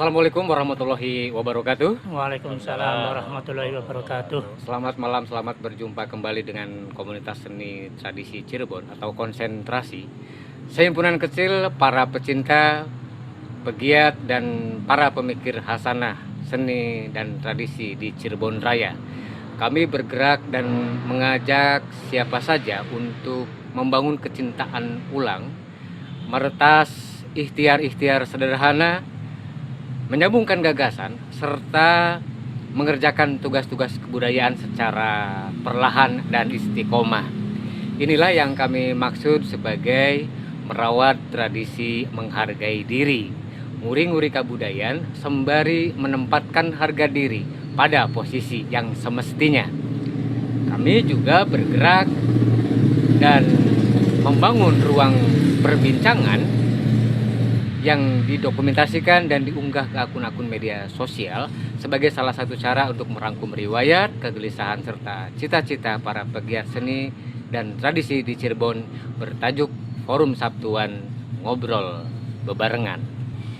Assalamualaikum warahmatullahi wabarakatuh. Waalaikumsalam warahmatullahi wabarakatuh. Selamat malam, selamat berjumpa kembali dengan komunitas seni tradisi Cirebon atau konsentrasi. Sehimpunan kecil para pecinta, pegiat, dan para pemikir hasanah seni dan tradisi di Cirebon Raya. Kami bergerak dan mengajak siapa saja untuk membangun kecintaan ulang, meretas ikhtiar-ikhtiar sederhana, menyambungkan gagasan, serta mengerjakan tugas-tugas kebudayaan secara perlahan dan istiqomah. Inilah yang kami maksud sebagai merawat tradisi menghargai diri, nguri-nguri kabudayaan sembari menempatkan harga diri pada posisi yang semestinya. Kami juga bergerak dan membangun ruang perbincangan yang didokumentasikan dan diunggah ke akun-akun media sosial sebagai salah satu cara untuk merangkum riwayat, kegelisahan, serta cita-cita para pegiat seni dan tradisi di Cirebon bertajuk Forum Sabtuan Ngobrol Bebarengan.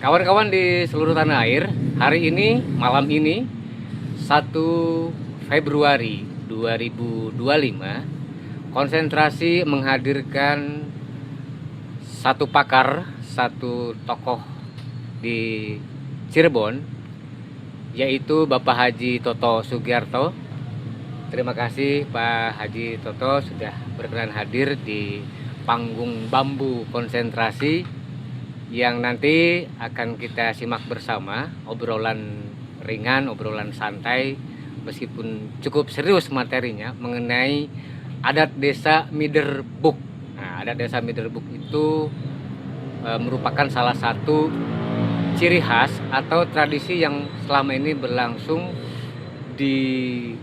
Kawan-kawan di seluruh tanah air, hari ini, malam ini, 1 Februari 2025, konsentrasi menghadirkan satu pakar, satu tokoh di Cirebon, yaitu Bapak Haji Toto Sugiarto. Terima kasih Pak Haji Toto sudah berkenan hadir di panggung bambu konsentrasi yang nanti akan kita simak bersama, obrolan ringan, obrolan santai, meskipun cukup serius materinya mengenai adat desa Miderbuk. Nah, adat desa Miderbuk itu merupakan salah satu ciri khas atau tradisi yang selama ini berlangsung di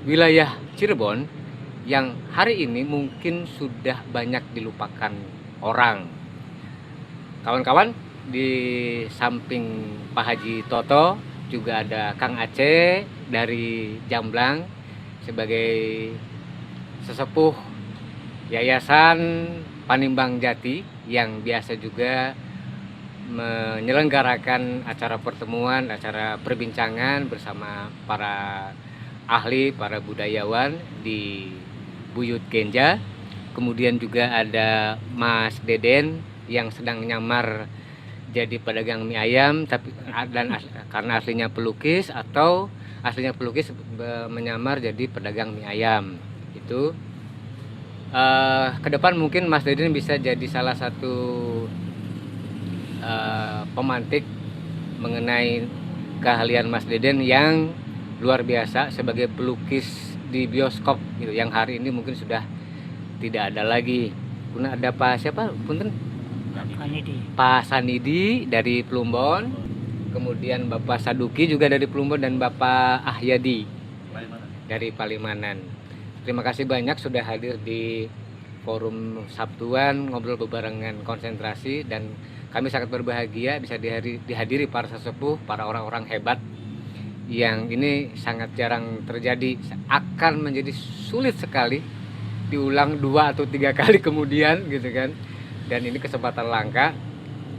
wilayah Cirebon yang hari ini mungkin sudah banyak dilupakan orang. Kawan-kawan, di samping Pak Haji Toto juga ada Kang Aceh dari Jamblang sebagai sesepuh Yayasan Panimbang Jati yang biasa juga menyelenggarakan acara pertemuan, acara perbincangan bersama para ahli, para budayawan di Buyut Genja. Kemudian juga ada Mas Deden yang sedang nyamar jadi pedagang mie ayam, tapi karena aslinya pelukis atau aslinya pelukis menyamar jadi pedagang mie ayam. Itu ke depan mungkin Mas Deden bisa jadi salah satu pemantik mengenai keahlian Mas Deden yang luar biasa sebagai pelukis di bioskop gitu, yang hari ini mungkin sudah tidak ada lagi. Kemudian ada Pak siapa? Punten? Pak Sanidi dari Plumbon. Kemudian Bapak Saduki juga dari Plumbon dan Bapak Ahyadi dari Palimanan. Terima kasih banyak sudah hadir di Forum Sabtuan Ngobrol Bebarengan Konsentrasi, dan kami sangat berbahagia bisa dihadiri para sesepuh, para orang-orang hebat yang ini sangat jarang terjadi. Akan menjadi sulit sekali diulang 2 atau 3 kali kemudian gitu kan. Dan ini kesempatan langka.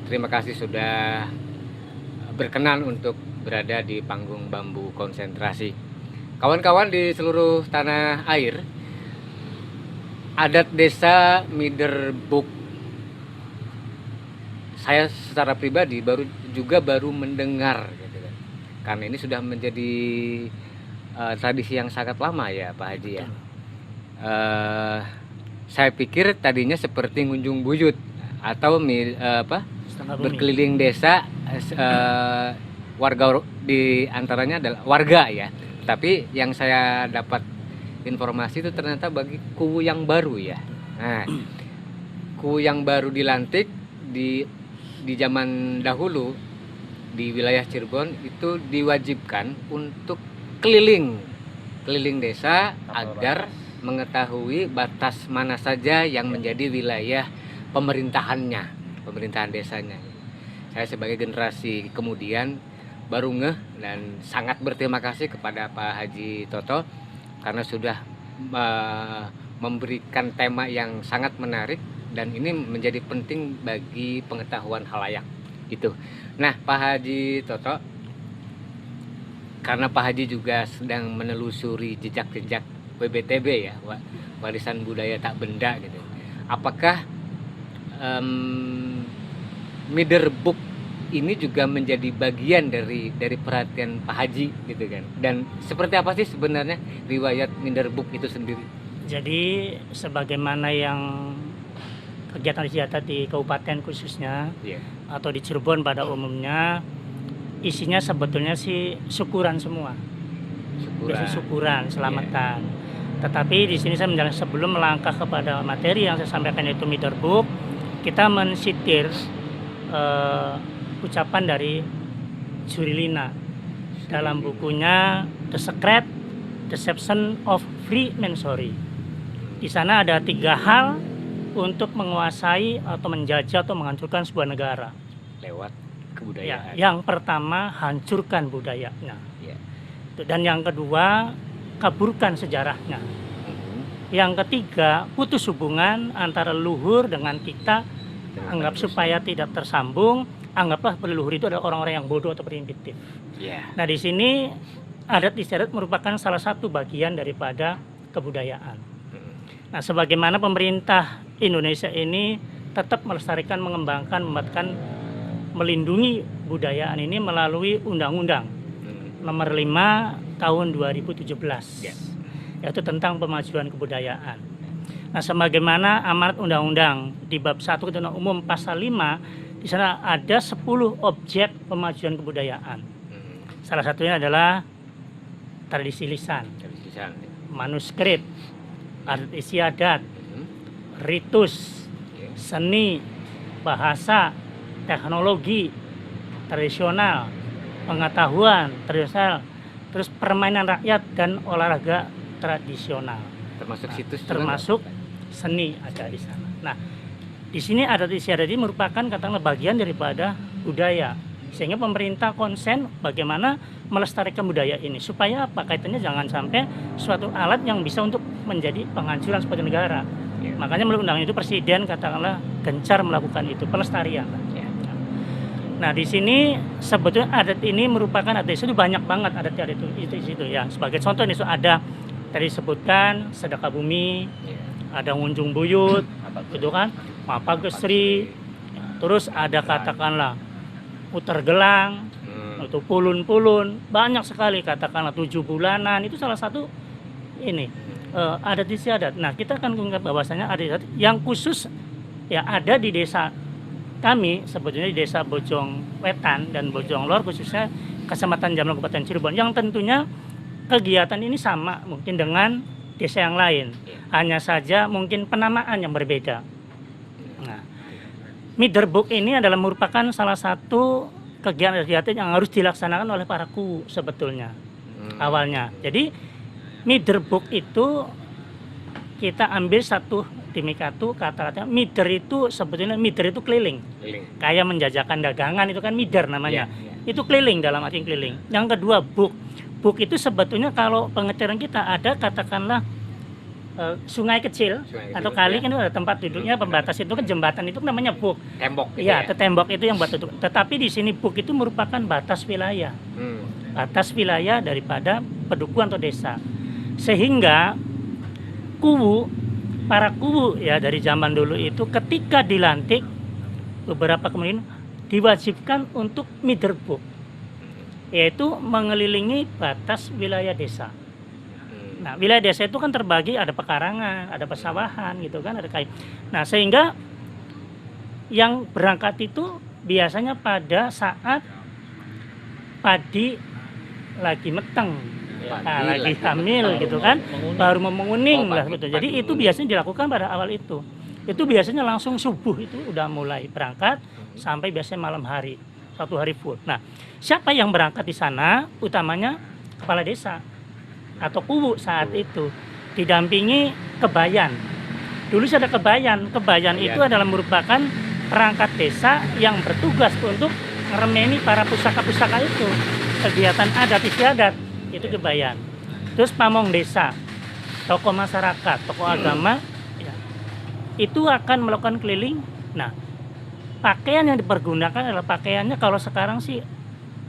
Terima kasih sudah berkenan untuk berada di panggung bambu konsentrasi. Kawan-kawan di seluruh tanah air, adat desa Miderbuk, saya secara pribadi baru mendengar gitu kan. Karena ini sudah menjadi tradisi yang sangat lama ya Pak Haji ya. Saya pikir tadinya seperti ngunjung buyut atau berkeliling desa, warga di antaranya adalah warga ya. Tapi yang saya dapat informasi itu ternyata bagi kuwu yang baru ya. Nah, kuwu yang baru dilantik di zaman dahulu di wilayah Cirebon itu diwajibkan untuk keliling desa agar mengetahui batas mana saja yang menjadi wilayah pemerintahan desanya. Saya sebagai generasi kemudian baru ngeh dan sangat berterima kasih kepada Pak Haji Toto karena sudah memberikan tema yang sangat menarik dan ini menjadi penting bagi pengetahuan khalayak gitu. Nah, Pak Haji Toto, karena Pak Haji juga sedang menelusuri jejak-jejak WBTB ya, warisan budaya tak benda gitu. Apakah Mider Book ini juga menjadi bagian dari perhatian Pak Haji gitu kan? Dan seperti apa sih sebenarnya riwayat Mider Book itu sendiri? Jadi sebagaimana yang kegiatan di kabupaten khususnya atau di Cirebon pada umumnya, isinya sebetulnya sih syukuran semua. Syukuran, selamatan. Tetapi di sini saya menjelaskan sebelum melangkah kepada materi yang saya sampaikan yaitu Mider Book, kita mensitir ucapan dari Jurilina dalam bukunya The Secret Deception of Freemasonry. Di sana ada 3 hal untuk menguasai atau menjajah atau menghancurkan sebuah negara lewat kebudayaan. Yang pertama, hancurkan budayanya. Dan yang kedua, kaburkan sejarahnya. Yang ketiga, putus hubungan antara leluhur dengan kita, anggap supaya tidak tersambung. Anggaplah leluhur itu adalah orang-orang yang bodoh atau primitif. Nah, di sini adat istiadat merupakan salah satu bagian daripada kebudayaan. Nah, sebagaimana pemerintah Indonesia ini tetap melestarikan, mengembangkan, melindungi budayaan ini melalui Undang-Undang Nomor 5 Tahun 2017, yaitu tentang pemajuan kebudayaan. Nah, sebagaimana amanat undang-undang di bab 1 Ketentuan Umum pasal 5, di sana ada 10 objek pemajuan kebudayaan. Salah satunya adalah tradisi lisan, manuskrip, adat istiadat, ritus, seni, bahasa, teknologi, tradisional, pengetahuan tradisional, terus permainan rakyat dan olahraga tradisional. Termasuk situs, termasuk seni ada di sana. Nah, di sini adat istiadat ini merupakan katakanlah bagian daripada budaya. Sehingga pemerintah konsen bagaimana melestarikan budaya ini supaya apa, kaitannya jangan sampai suatu alat yang bisa untuk menjadi penghancuran sebuah negara. Makanya melalui undang itu presiden katakanlah gencar melakukan itu pelestarian. Nah, di sini sebetulnya adat ini merupakan adat itu banyak banget adat itu ya. Sebagai contoh ini ada tadi disebutkan sedekah bumi, ada ngunjung buyut, gitu kan, mapa gesri, terus ada katakanlah putar gelang, atau pulun-pulun, banyak sekali katakanlah 7 bulanan, itu salah satu ini adat istiadat. Nah, kita akan mengungkap bahwasanya adat istiadat yang khusus ya ada di desa kami, sebetulnya di desa Bojong Wetan dan Bojong Lor, khususnya Kecamatan Jamlang Kabupaten Cirebon, yang tentunya kegiatan ini sama mungkin dengan desa yang lain, hanya saja mungkin penamaan yang berbeda. Nah, Mider Book ini adalah merupakan salah satu kegiatan yang harus dilaksanakan oleh para kuwu sebetulnya awalnya. Jadi Mider Book itu kita ambil satu timikatu kata-kata mider itu sebetulnya mider itu keliling. Kayak menjajakan dagangan itu kan mider namanya. Itu keliling, dalam arti keliling. Yang kedua book. Book itu sebetulnya kalau pengeteran kita ada katakanlah sungai kecil atau kali kan itu ada tempat duduknya, pembatas itu kan jembatan itu namanya book. Tembok gitu ya. Tembok itu yang buat tutup. Tetapi di sini book itu merupakan batas wilayah. Batas wilayah daripada pedukuhan atau desa. Sehingga para kuwu ya dari zaman dulu itu ketika dilantik beberapa kemudian diwajibkan untuk Mider Book, yaitu mengelilingi batas wilayah desa. Nah, wilayah desa itu kan terbagi ada pekarangan, ada pesawahan gitu kan, ada kayu. Nah, sehingga yang berangkat itu biasanya pada saat padi lagi meteng, lagi hamil gitu kan, baru mau menguning lah gitu. Jadi itu biasanya dilakukan pada awal itu. Itu biasanya langsung subuh itu udah mulai berangkat sampai biasanya malam hari, 1 hari full. Nah, siapa yang berangkat di sana? Utamanya kepala desa atau kuwu saat itu didampingi kebayan. Dulu ada kebayan. Kebayan itu adalah merupakan perangkat desa yang bertugas untuk ngeremeni para pusaka-pusaka itu. Kegiatan adat istiadat itu kebayan. Terus pamong desa, tokoh masyarakat, tokoh agama ya, itu akan melakukan keliling. Nah, pakaian yang dipergunakan adalah pakaiannya kalau sekarang sih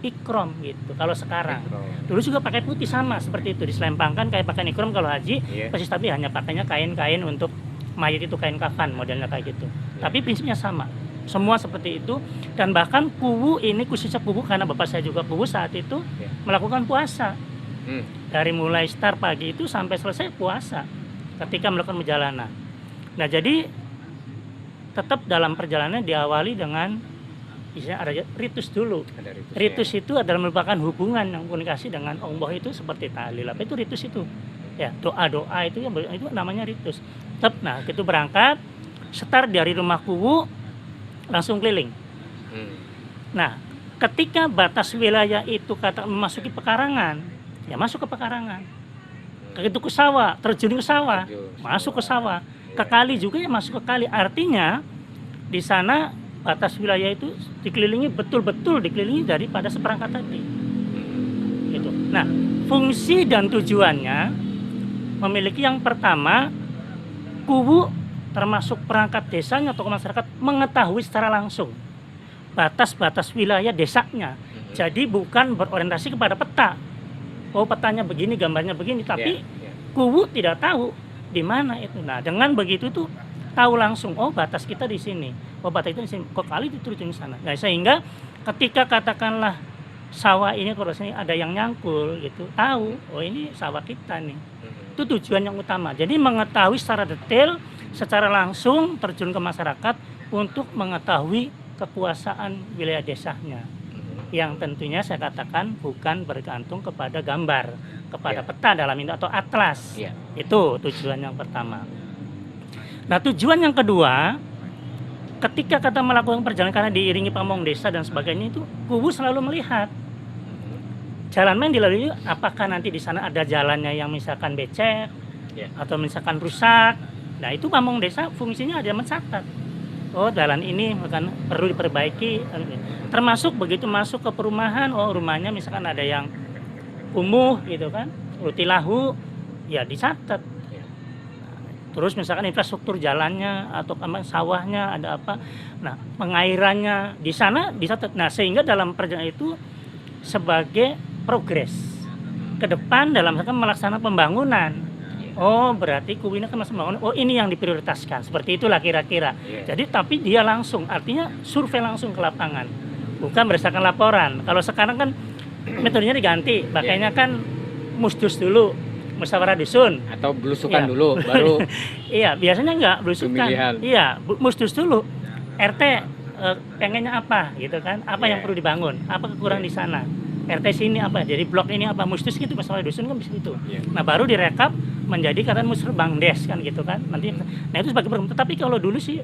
ikrom gitu. Kalau sekarang, Ikrom. dulu juga pakai putih sama seperti itu, diselempangkan kayak pakai ikrom kalau haji, Iya. persis, tapi hanya pakainya kain-kain untuk mayit itu, kain kafan modelnya kayak gitu. Tapi prinsipnya sama, semua seperti itu. Dan bahkan kuwu ini, khususnya kuwu karena bapak saya juga kuwu saat itu Iya. melakukan puasa Hmm. dari mulai start pagi itu sampai selesai puasa ketika melakukan perjalanan. Nah jadi tetap dalam perjalanan diawali dengan istilahnya ada ritus dulu. Ada ritusnya. Ritus itu adalah merupakan hubungan yang komunikasi dengan Allah itu seperti tahlil. Apa itu ritus itu? Ya, doa-doa itu yang itu namanya ritus. Tetap, nah itu berangkat, start dari rumah kuwu, langsung keliling. Hmm. Nah, ketika batas wilayah itu kata memasuki pekarangan, ya masuk ke pekarangan. Begitu ke sawah, terjun ke sawah, Terjun, masuk ke sawah. sawah. Ke kali juga ya masuk ke kali. Artinya di sana batas wilayah itu dikelilingi betul-betul dikelilingi daripada seperangkat tadi. Gitu. Nah, fungsi dan tujuannya memiliki yang pertama, kuwu termasuk perangkat desanya atau masyarakat mengetahui secara langsung batas-batas wilayah desanya. Jadi bukan berorientasi kepada peta. Oh, petanya begini, gambarnya begini, tapi Ya, ya. kuwu tidak tahu di mana itu. Nah, dengan begitu tuh tahu langsung, oh batas kita di sini, oh batas itu di sini, kok kali itu turun di sana. Nah, sehingga ketika katakanlah sawah ini kalau sini ada yang nyangkul gitu, tahu, oh ini sawah kita nih. Itu tujuan yang utama. Jadi mengetahui secara detail, secara langsung terjun ke masyarakat untuk mengetahui kekuasaan wilayah desanya. Yang tentunya saya katakan bukan bergantung kepada gambar, kepada Ya. peta dalam ini atau atlas. Ya. Itu tujuan yang pertama. Nah, tujuan yang kedua, ketika kita melakukan perjalanan karena diiringi pamong desa dan sebagainya itu, kuwu selalu melihat jalan yang dilalui, apakah nanti di sana ada jalannya yang misalkan becek Ya. atau misalkan rusak. Nah, itu pamong desa fungsinya ada mencatat. Oh, jalan ini misalkan perlu diperbaiki. Termasuk begitu masuk ke perumahan, oh rumahnya misalkan ada yang kumuh gitu kan, rutilahu, ya dicatat. Ya. Terus misalkan infrastruktur jalannya atau sawahnya ada apa, nah pengairannya di sana dicatat. Nah, sehingga dalam perjalanan itu sebagai progres ke depan dalam misalkan melaksanakan pembangunan. Oh, berarti kuwu ini kan masih membangun. Oh, ini yang diprioritaskan. Seperti itulah kira-kira. Iya. Jadi tapi dia langsung, artinya survei langsung ke lapangan, bukan berdasarkan laporan. Kalau sekarang kan metodenya diganti, makanya kan musdus dulu, musyawarah dusun. Atau belusukan Iya. dulu, baru Iya, biasanya enggak belusukan. Pemilihan. Iya, musdus dulu. RT pengennya apa gitu kan? Apa yang Iya. perlu dibangun? Apa kekurangan di sana? RT sini apa? Jadi blok ini apa? Musdus gitu, musyawarah dusun kan bisa itu. Iya. Nah, baru direkap menjadi katakan musrebangdes kan gitu kan. Nanti nah itu sebagai program. Tapi kalau dulu sih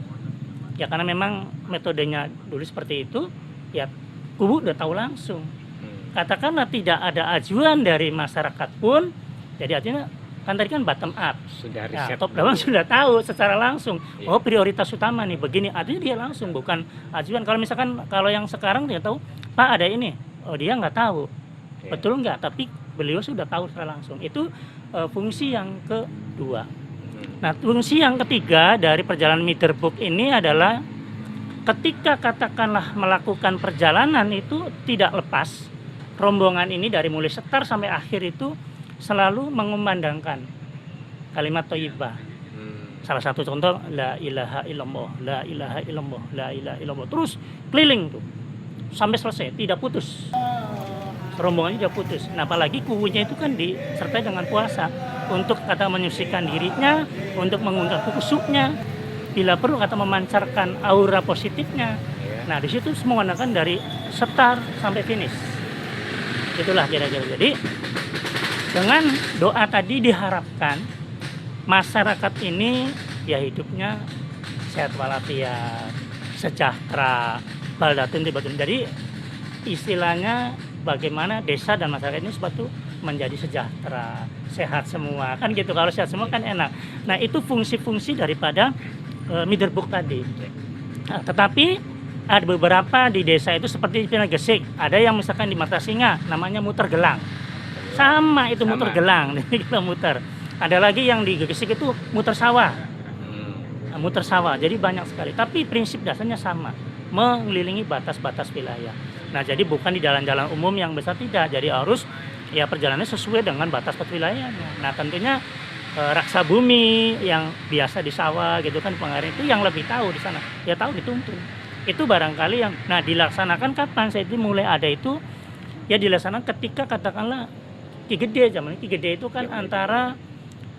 ya karena memang metodenya dulu seperti itu, ya kuwu udah tahu langsung. Katakanlah tidak ada ajuan dari masyarakat pun, jadi artinya kan tadi kan bottom up. sudah Ya, riset. top down sudah tahu secara langsung. Iya. Oh, prioritas utama nih begini. Artinya dia langsung, bukan ajuan. Kalau misalkan kalau yang sekarang dia tahu, Pak ada ini. Oh, dia nggak tahu. Iya. Betul nggak? Tapi beliau sudah tahu secara langsung. Itu fungsi yang kedua. Nah, fungsi yang ketiga dari perjalanan Meterbook ini adalah ketika katakanlah melakukan perjalanan itu tidak lepas. Rombongan ini dari mulai start sampai akhir itu selalu mengumandangkan kalimat thayyibah. Salah satu contoh la ilaha illallah, la ilaha illallah, la ilaha illallah. Terus keliling tuh sampai selesai, tidak putus. Rombongannya tidak putus. Nah, apalagi kuwunya itu kan disertai dengan puasa untuk kata menyucikan dirinya, untuk mengundang khusyuknya, bila perlu kata memancarkan aura positifnya. Nah, di situ semua menggunakan dari start sampai finish. Itulah kira-kira. Jadi dengan doa tadi diharapkan masyarakat ini ya hidupnya sehat walafiat, sejahtera, baldatun tibatun. Jadi istilahnya bagaimana desa dan masyarakat ini suatu menjadi sejahtera, sehat semua. Kan gitu, kalau sehat semua kan enak. Nah, itu fungsi-fungsi daripada Meterbook tadi. Nah, tetapi ada beberapa di desa itu seperti di Gesik, ada yang misalkan di Mata Singa namanya muter gelang. Sama itu Sama. muter gelang, kita muter. Ada lagi yang di Gesik itu muter sawah. Nah, muter sawah. Jadi banyak sekali. Tapi prinsip dasarnya sama, mengelilingi batas-batas wilayah. Nah, jadi bukan di jalan-jalan umum yang besar, tidak. Jadi harus ya perjalanannya sesuai dengan batas wilayahnya. Nah, tentunya raksa bumi yang biasa di sawah gitu kan pengaruh itu yang lebih tahu di sana. Ya tahu dituntun. Itu barangkali yang dilaksanakan kapan? Saya itu mulai ada itu ya dilaksanakan ketika katakanlah Ki Gede, zaman Ki Gede itu kan antara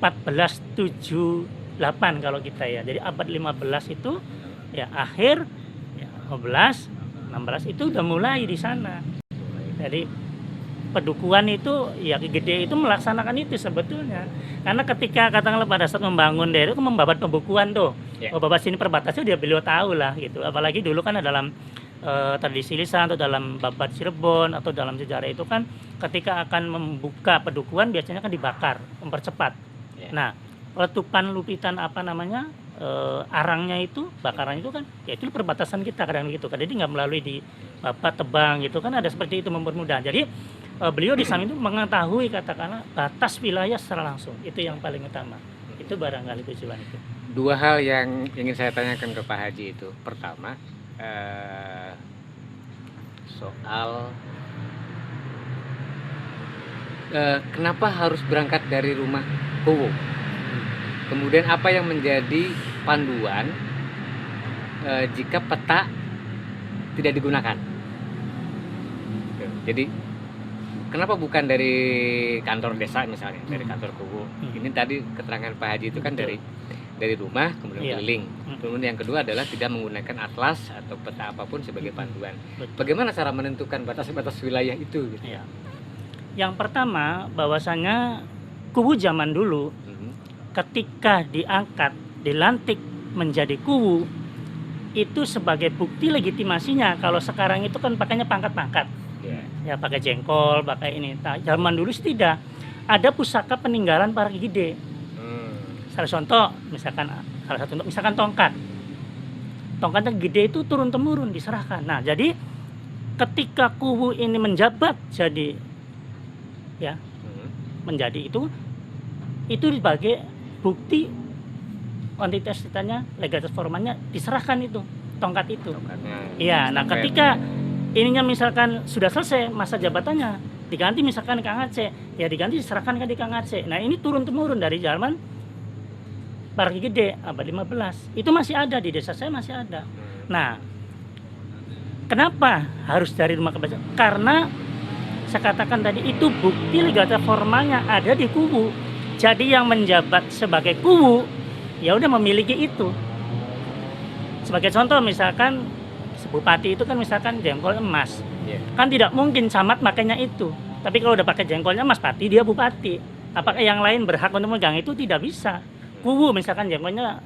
1478 kalau kita ya. Jadi abad 15 itu ya akhir ya 15, 16 itu udah mulai di sana. Jadi Pedukuhan itu ya Ki Gede itu melaksanakan itu sebetulnya. Karena ketika katakanlah pada saat membangun daerah itu membabat pembukuan tuh. Ya. Membabat sini perbatasan dia beliau tahu lah gitu. Apalagi dulu kan dalam tradisi lisan atau dalam babat Cirebon atau dalam sejarah itu kan ketika akan membuka pedukuhan biasanya kan dibakar, mempercepat. Ya. Nah, letupan lupitan apa namanya arangnya itu, bakaran itu kan ya itu perbatasan kita kadang gitu kan. Jadi nggak melalui di babat tebang gitu kan ada seperti itu mempermudah. Jadi beliau di sana itu mengetahui katakanlah batas wilayah secara langsung. Itu yang paling utama. Itu barangkali tujuan itu. Dua hal yang ingin saya tanyakan ke Pak Haji itu. Pertama, soal kenapa harus berangkat dari rumah Kuwu? Kemudian apa yang menjadi panduan jika peta tidak digunakan? Jadi kenapa bukan dari kantor desa misalnya, dari kantor Kuwu? Ini tadi keterangan Pak Haji itu kan dari rumah kemudian Iya. keliling. Kemudian yang kedua adalah tidak menggunakan atlas atau peta apapun sebagai panduan. Betul. Bagaimana cara menentukan batas-batas wilayah itu? Gitu? Ya. Yang pertama bahwasanya Kuwu zaman dulu ketika diangkat, dilantik menjadi Kuwu itu sebagai bukti legitimasinya. Kalau sekarang itu kan pakainya pangkat-pangkat. Ya pakai jengkol, pakai ini. Nah, zaman dulu sih tidak. Ada pusaka peninggalan para Ki Gede. Salah contoh misalkan tongkat. Tongkatnya gede itu turun temurun diserahkan. Nah, jadi ketika Kuwu ini menjabat jadi ya menjadi itu sebagai bukti entitasnya legalitas formalnya diserahkan itu tongkat itu. Iya, nah ketika ininya misalkan sudah selesai masa jabatannya diganti misalkan Kang Aceh, ya diganti diserahkan ke Kang Aceh. Nah, ini turun temurun dari zaman para Ki Gede abad 15. Itu masih ada di desa saya, masih ada. Nah, kenapa harus dari rumah kebangsaan? Karena saya katakan tadi itu bukti legalitas formalnya ada di Kuwu. Jadi yang menjabat sebagai Kuwu ya udah memiliki itu. Sebagai contoh misalkan bupati itu kan misalkan jengkol emas. Kan tidak mungkin camat makainya itu. Tapi kalau udah pakai jengkolnya emas pati dia bupati. Apakah yang lain berhak untuk megang itu? Tidak bisa. Kuwu misalkan jengkolnya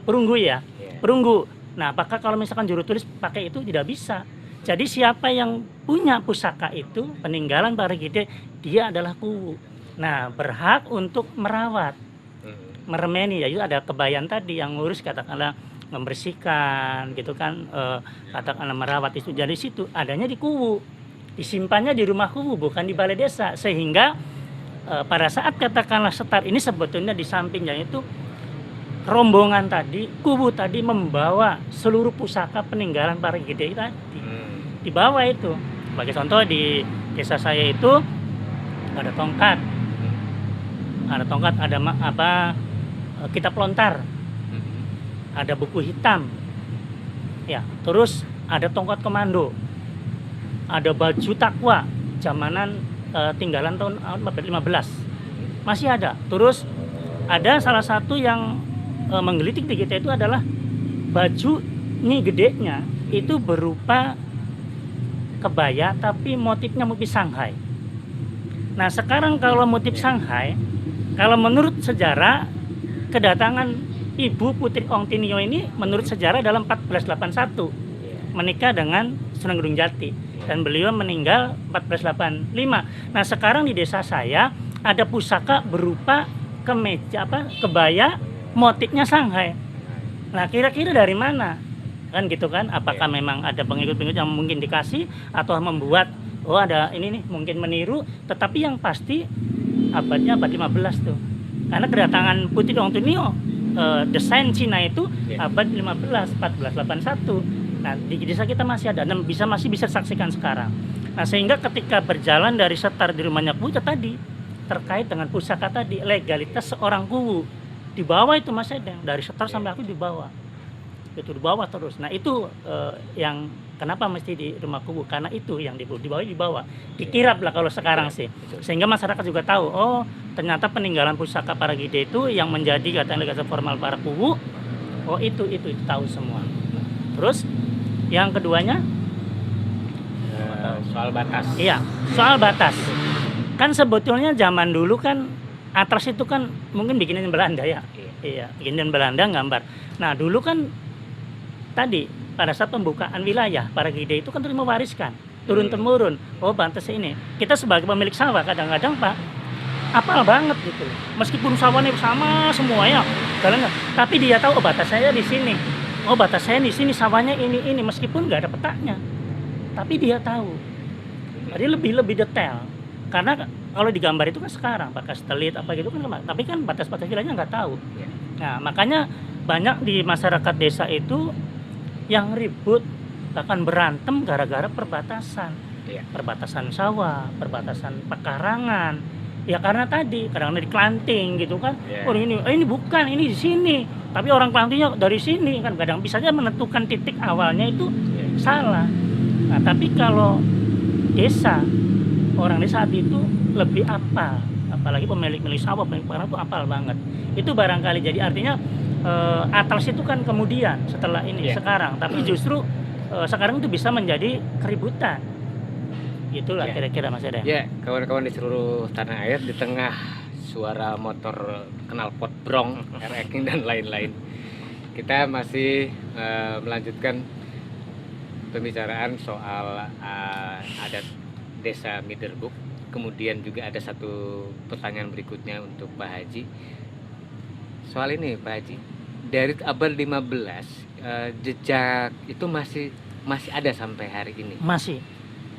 perunggu ya. Perunggu. Nah, apakah kalau misalkan juru tulis pakai itu? Tidak bisa. Jadi siapa yang punya pusaka itu peninggalan para Ki Gede, dia adalah Kuwu. Nah, berhak untuk merawat, meremeni. Ya itu ada kebayan tadi yang ngurus katakanlah membersihkan gitu kan, katakanlah merawat itu. Jadi situ adanya di Kuwu, disimpannya di rumah Kuwu bukan di balai desa. Sehingga pada saat katakanlah setar ini sebetulnya di sampingnya itu rombongan tadi, Kuwu tadi membawa seluruh pusaka peninggalan para Ki Gede tadi. Dibawa itu. Sebagai contoh di desa saya itu ada tongkat. Ada kitab lontar. Ada buku hitam. Ya, terus ada tongkat komando. Ada baju takwa zamanan tinggalan tahun 15. Masih ada. Terus ada salah satu yang menggelitik di kita itu adalah baju ini gedenya itu berupa kebaya tapi motifnya motif Shanghai. Nah, sekarang kalau motif Shanghai, kalau menurut sejarah kedatangan Ibu Putri Ong Tinio ini menurut sejarah dalam 1481 menikah dengan Sunan Gunung Jati dan beliau meninggal 1485. Nah, sekarang di desa saya ada pusaka berupa kebaya motifnya Shanghai. Nah, kira-kira dari mana? Kan gitu kan, apakah memang ada pengikut-pengikut yang mungkin dikasih atau membuat ada ini nih mungkin meniru, tetapi yang pasti abadnya abad 15 tuh. Karena kedatangan Putri Ong Tinio desain Cina itu abad 15 1481. Nah, di desa kita masih ada dan masih bisa disaksikan sekarang. Nah, sehingga ketika berjalan dari setar di rumahnya Kuwu tadi terkait dengan pusaka tadi, legalitas seorang Kuwu di bawah itu Mas Edeng, dari setar sampai aku di bawah. Itu di bawah terus. Nah, itu yang kenapa mesti di rumah Kuwu, karena itu yang di bawah dikirap lah kalau sekarang sih, sehingga masyarakat juga tahu, oh ternyata peninggalan pusaka para Gide itu yang menjadi kata legalitas formal para Kuwu, oh itu tahu semua. Terus yang keduanya soal batas. iya, soal batas. Kan sebetulnya zaman dulu kan Atlas itu kan mungkin bikinin Belanda ya. Iya, bikinin Belanda gambar. Nah, dulu kan tadi pada saat pembukaan wilayah para Gide itu kan terima wariskan turun temurun. Oh, batas ini. Kita sebagai pemilik sawah kadang-kadang Pak apal banget gitu. Meskipun sawahnya sama semuanya, tapi dia tahu oh batas saya di sini. Oh, batas saya di sini, sawahnya ini meskipun nggak ada petanya. Tapi dia tahu. Jadi lebih detail. Karena kalau digambar itu kan sekarang pakai satelit apa gitu kan, tapi kan batas-batas wilayahnya nggak tahu. Nah, makanya banyak di masyarakat desa itu yang ribut bahkan berantem gara-gara perbatasan. Perbatasan sawah, perbatasan pekarangan. Ya karena tadi kadang-kadang diklanting gitu kan. Oh ini bukan, ini di sini. Tapi orang klantingnya dari sini kan, kadang bisa aja menentukan titik awalnya itu salah. Nah, tapi kalau desa, orang desa itu lebih apal, apalagi pemilik sawah, pemilik pekarangan itu apal banget. Itu barangkali jadi artinya Atlas itu kan kemudian setelah ini sekarang, tapi justru sekarang itu bisa menjadi keributan. Itulah kira-kira Mas Edeng. Ya, kawan-kawan di seluruh tanah air, di tengah suara motor knalpot brong, RX dan lain-lain, kita masih melanjutkan pembicaraan soal adat desa Miderbuk. Kemudian juga ada satu pertanyaan berikutnya untuk Pak Haji. Soal ini Pak Haji, dari abad 15 jejak itu masih ada sampai hari ini. Masih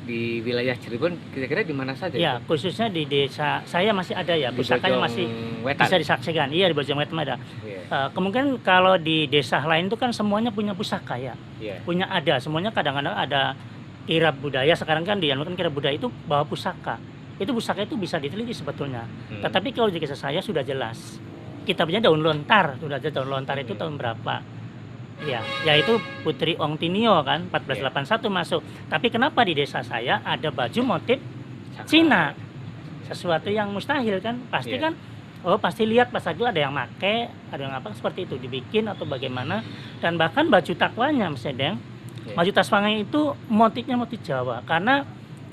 Di wilayah Cirebon kira-kira di mana saja? Ya, itu? khususnya di desa saya masih ada ya, pusakanya masih Wetan. bisa disaksikan. Iya, di Bojong Wetan ada. Kemungkinan kalau di desa lain itu kan semuanya punya pusaka ya. Punya ada, semuanya kadang-kadang ada kirab budaya. Sekarang kan dianukan kirab budaya itu bawa pusaka. Itu pusaka itu bisa diteliti sebetulnya. Tetapi kalau di desa saya sudah jelas. Kita punya daun lontar, sudah ada daun lontar itu tahun berapa? Ya, yaitu Putri Ong Tinio kan 1481 masuk. Tapi kenapa di desa saya ada baju motif Cina? Sesuatu yang mustahil kan? Pasti kan pasti lihat pas itu ada yang make, ada yang apa seperti itu dibikin atau bagaimana. Dan bahkan baju takwanya Mas Edeng, baju taswangi itu motifnya motif Jawa karena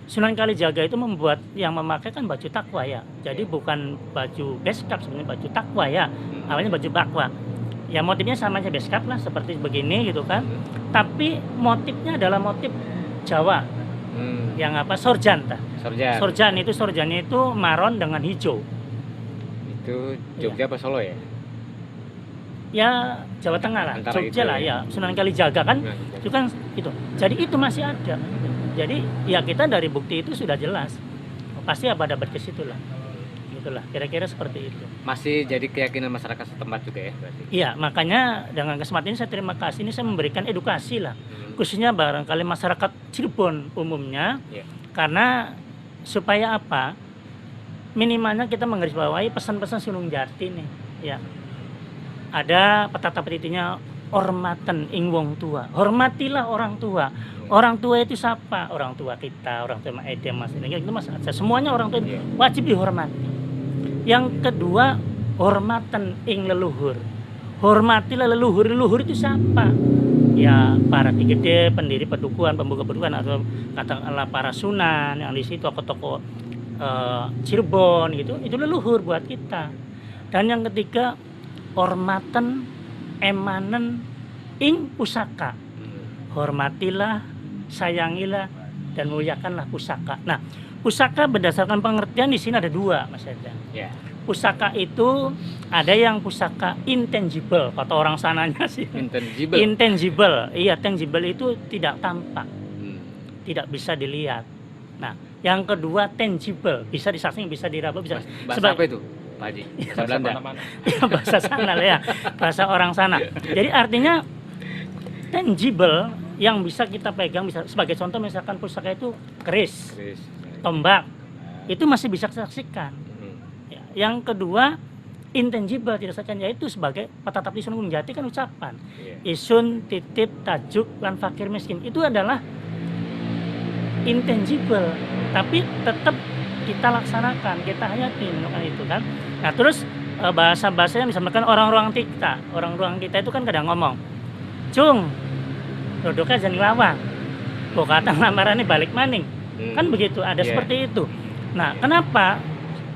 Sunan Kalijaga itu membuat yang memakai kan baju takwa ya. Jadi bukan baju beskap, sebenarnya baju takwa ya. Awalnya baju bakwa. Ya motifnya sama aja beskap lah seperti begini gitu kan. Tapi motifnya adalah motif Jawa. Yang apa? Sorjan. Sorjannya itu maron dengan hijau. Itu Jogja apa Solo ya? Ya Jawa Tengah lah, Antara Jogja lah ya. Sunan Kalijaga kan. Itu kan itu. Jadi itu masih ada. Jadi ya kita dari bukti itu sudah jelas. Pasti ada ke situ lah. Itulah kira-kira seperti itu. Masih jadi keyakinan masyarakat setempat juga ya berarti? Iya, makanya dengan kesempatan ini saya terima kasih, ini saya memberikan edukasi lah, khususnya barangkali masyarakat Cirebon umumnya, karena supaya apa, minimalnya kita menggarisbawahi pesan-pesan Sulung Jati nih, ya. Ada petata petitinya hormatan ing wong tua, hormatilah orang tua. Orang tua itu siapa? Orang tua kita, orang tua Edem, Mas ini itu Mas, semuanya orang tua wajib dihormati. Yang kedua, hormatan ing leluhur. Hormatilah leluhur. Leluhur itu siapa? Ya para Gede, pendiri pedukuhan, pembuka pedukuhan, atau katakanlah para sunan yang di situ, tokoh-tokoh Cirebon gitu. Itu leluhur buat kita. Dan yang ketiga, hormatan emanen ing pusaka. Hormatilah, sayangilah, dan muliakanlah pusaka. Nah, pusaka berdasarkan pengertian di sini ada dua, Mas Edeng. Pusaka itu ada yang pusaka intangible, kata orang sananya sih. Intangible, iya, tangible itu tidak tampak, tidak bisa dilihat. Nah, yang kedua tangible, bisa disaksikan, bisa diraba, bisa. Bahasa apa itu, Pak Haji? Bahasa Belanda. Ya, bahasa sana lah ya, bahasa orang sana. Jadi artinya tangible yang bisa kita pegang, bisa sebagai contoh misalkan pusaka itu keris, Chris. tombak, itu masih bisa disaksikan. Ya. Yang kedua, intangible tidak saksikan, yaitu sebagai petatap di Sunan Gunung Jati kan ucapan Iya. isun titip tajuk lan fakir miskin, itu adalah intangible tapi tetap kita laksanakan, kita hayatin kan itu kan. Nah terus bahasa-bahasa yang disampaikan orang-orang kita itu kan kadang ngomong cung dodoknya jangan ngelawang kata lamarannya balik maning kan begitu, ada Iya. seperti itu. Nah kenapa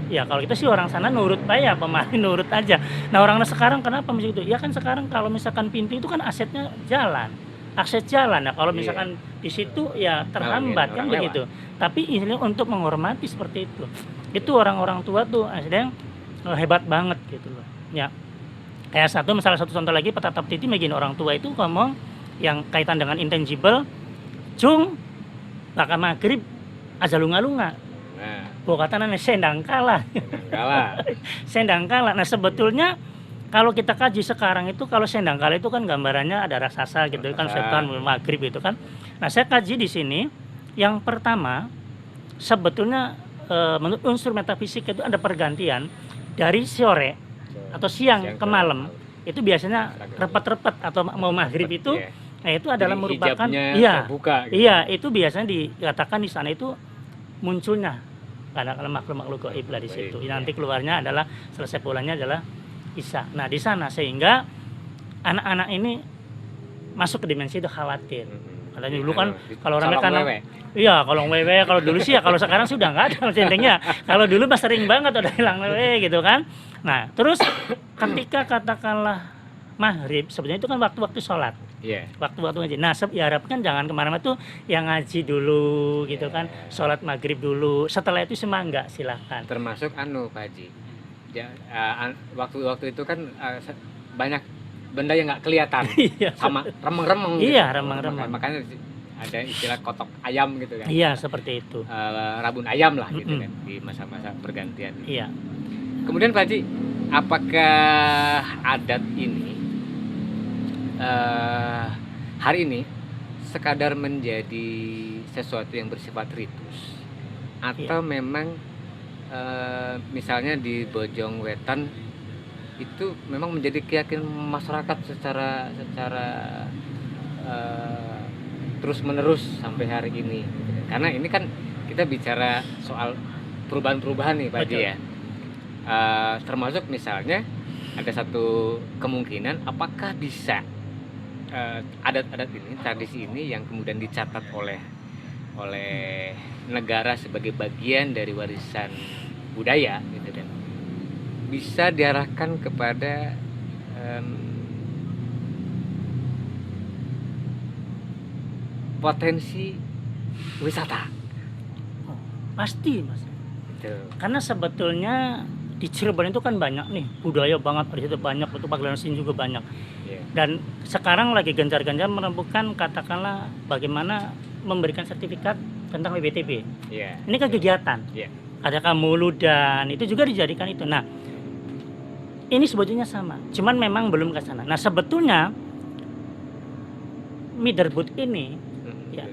ya, kalau kita sih orang sana nurut ya pemain nurut aja. Nah orang sekarang kenapa begitu ya, kan sekarang kalau misalkan pintu itu kan asetnya jalan, akses jalan. Nah kalau Iya. misalkan di situ ya terhambat kan orang begitu. Tapi ini untuk menghormati seperti itu orang-orang tua tuh aslinya hebat banget gitu loh ya. Kayak salah satu contoh lagi, petatap titi megin orang tua itu ngomong yang kaitan dengan intangible, cung baka maghrib aja lunga-lunga Nah, katanya sendang kalah kalah. sendang kalah. Nah sebetulnya kalau kita kaji sekarang itu, kalau sendang kalah itu kan gambarannya ada raksasa gitu kan, Raksasa. setan maghrib itu kan. Nah saya kaji di sini, yang pertama sebetulnya menurut unsur metafisik itu ada pergantian dari sore atau siang ke malam. Itu biasanya repet-repet atau mau maghrib itu, Iya. nah itu adalah Jadi merupakan hijabnya terbuka gitu. iya itu biasanya dikatakan di sana itu munculnya karena makhluk-makhluk gaib lah di situ. Gaib, Nanti iya. keluarnya adalah selesai pulangnya adalah Isya. Nah di sana sehingga anak-anak ini masuk ke dimensi itu khawatir. Katanya dulu kan kalau orang kan iya kalau wewe, kalau dulu sih ya, kalau sekarang sudah nggak ada centengnya. Kalau dulu mah sering banget udah hilang wewe gitu kan. Nah terus ketika katakanlah maghrib, sebenarnya itu kan waktu-waktu sholat, Iya. waktu-waktu ngaji. Nah diharapkan jangan kemana-mana tuh yang ngaji dulu gitu kan, sholat maghrib dulu. Setelah itu semangga silakan. Termasuk Pak Haji. Ya, waktu-waktu itu kan banyak benda yang nggak kelihatan, Iya. sama remeng-remeng. Iya, gitu. remeng-remeng. Makanya ada istilah kotok ayam gitu kan. Iya seperti itu. Rabun ayam lah gitu Mm-mm. kan di masa-masa pergantian. Iya. Kemudian Pak Haji, apakah adat ini hari ini sekadar menjadi sesuatu yang bersifat ritus, atau memang misalnya di Bojong Wetan itu memang menjadi keyakinan masyarakat secara terus menerus sampai hari ini, karena ini kan kita bicara soal perubahan-perubahan nih Pak Haji Betul. ya. Termasuk misalnya ada satu kemungkinan, apakah bisa adat-adat ini, tradisi ini yang kemudian dicatat oleh negara sebagai bagian dari warisan budaya gitu kan, bisa diarahkan kepada potensi wisata Pasti mas. gitu. Karena sebetulnya di Cirebon itu kan banyak nih budaya banget, di situ banyak, untuk pagelaran seni juga banyak. Iya. Dan sekarang lagi gencar-gencar menemukan katakanlah bagaimana memberikan sertifikat tentang WBTB. Iya. Ini kan kegiatan. Iya. Katakan Muludan itu juga dijadikan itu. Nah, ini sebetulnya sama, cuman memang belum ke sana. Nah, sebetulnya Miderbut ini Ya.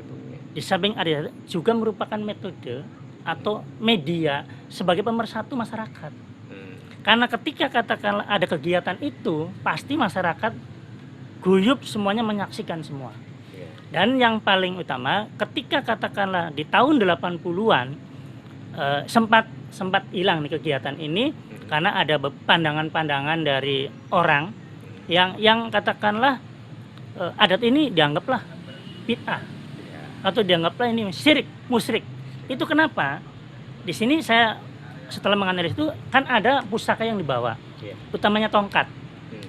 di samping ada juga merupakan metode atau media sebagai pemersatu masyarakat. Karena ketika katakanlah ada kegiatan itu, pasti masyarakat guyup semuanya menyaksikan semua. Iya. Dan yang paling utama, ketika katakanlah di tahun 80-an sempat hilang nih kegiatan ini karena ada pandangan-pandangan dari orang yang katakanlah adat ini dianggaplah bid'ah atau dianggaplah ini syirik, musyrik. Itu kenapa? Di sini saya setelah menganalisis itu kan ada pusaka yang dibawa, Iya. utamanya tongkat.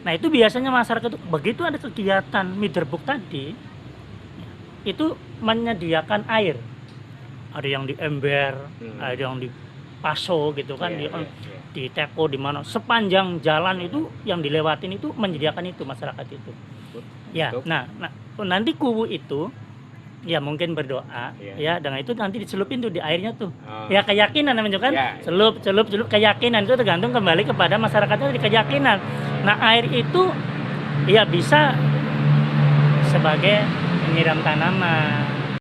Nah itu biasanya masyarakat itu begitu ada kegiatan Miderbuk tadi, itu menyediakan air. Ada yang di ember, ada yang di paso gitu kan, Iya, iya, di teko di mana sepanjang jalan itu yang dilewatin itu menyediakan itu masyarakat itu. Ya, Betul. nah nanti kubu itu ya mungkin berdoa Iya. ya, dengan itu nanti dicelupin tuh di airnya tuh. Oh. Ya keyakinan namanya kan, Ya. celup keyakinan itu tergantung kembali kepada masyarakatnya di keyakinan. Nah air itu ya bisa sebagai menyiram tanaman.